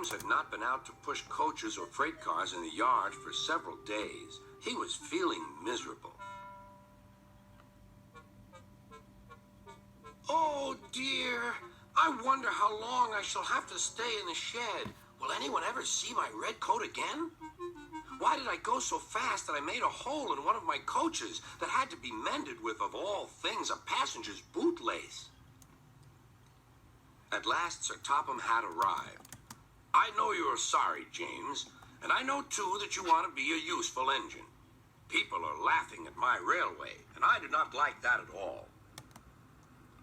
James had not been out to push coaches or freight cars in the yard for several days. He was feeling miserable. Oh dear, I wonder how long I shall have to stay in the shed. Will anyone ever see my red coat again? Why did I go so fast that I made a hole in one of my coaches that had to be mended with, of all things, a passenger's bootlace? At last, Sir Topham had arrived. I know you're sorry, James, and I know, too, that you want to be a useful engine. People are laughing at my railway, and I do not like that at all.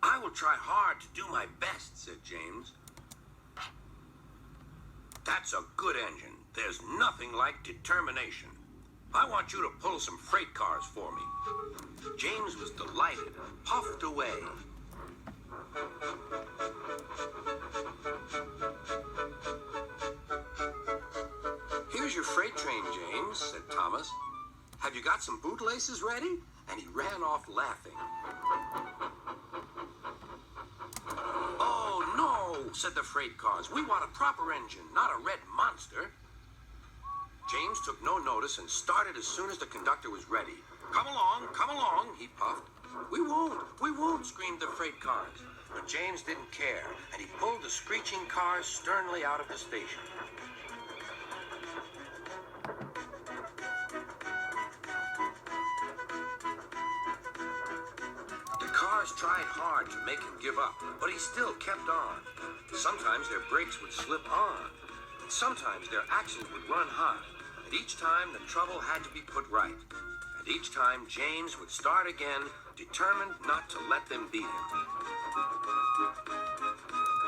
I will try hard to do my best, said James. That's a good engine. There's nothing like determination. I want you to pull some freight cars for me. James was delighted and puffed away. Here's your freight train, James, said Thomas. Have you got some bootlaces ready? And he ran off laughing. Oh, no, said the freight cars. We want a proper engine, not a red monster. James took no notice and started as soon as the conductor was ready. Come along, he puffed. We won't, screamed the freight cars. But James didn't care, and he pulled the screeching cars sternly out of the station. The cars tried hard to make him give up, but he still kept on. Sometimes their brakes would slip on, and sometimes their axles would run hot, and each time the trouble had to be put right. And each time James would start again, determined not to let them beat him.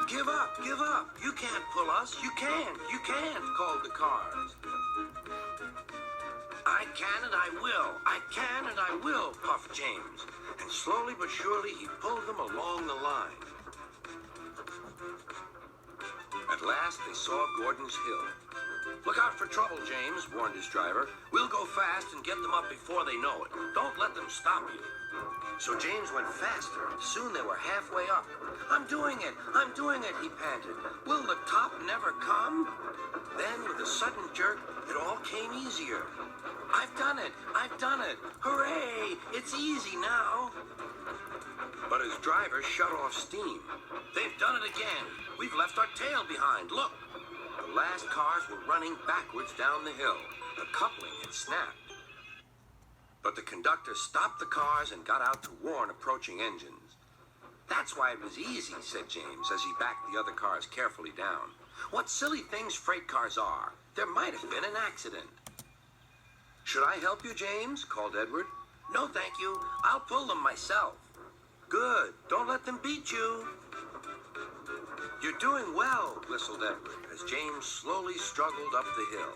Give up, you can't pull us, you can't, called the cars. I can and I will, puffed James, and slowly but surely he pulled them along the line. At last they saw Gordon's Hill. Look out for trouble, James, warned his driver. We'll go fast and get them up before they know it. Don't let them stop you. So James went faster. Soon they were halfway up. I'm doing it, he panted. Will the top never come? Then, with a sudden jerk, it all came easier. I've done it. Hooray, it's easy now. But his driver shut off steam. They've done it again. We've left our tail behind. Look. The last cars were running backwards down the hill. The coupling had snapped. But the conductor stopped the cars and got out to warn approaching engines. That's why it was easy, said James, as he backed the other cars carefully down. What silly things freight cars are. There might have been an accident. Should I help you, James? Called Edward. No, thank you. I'll pull them myself. Good. Don't let them beat you. You're doing well, whistled Edward, as James slowly struggled up the hill.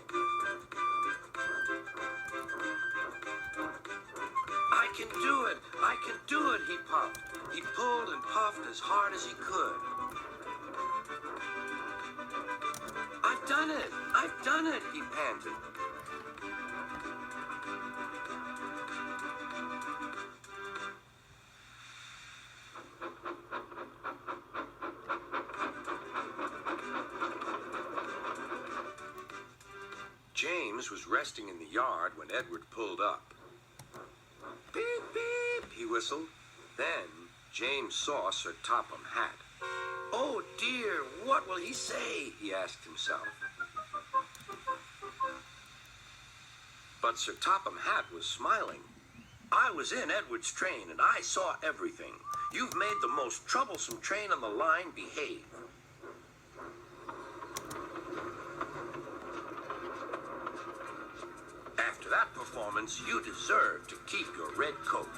I can do it, he puffed. He pulled and puffed as hard as he could. I've done it, he panted. James was resting in the yard when Edward pulled up. Beep, beep, he whistled. Then James saw Sir Topham Hatt. Oh dear, what will he say? He asked himself. But Sir Topham Hatt was smiling. I was in Edward's train and I saw everything. You've made the most troublesome train on the line behave. After that performance, you deserve to keep your red coat.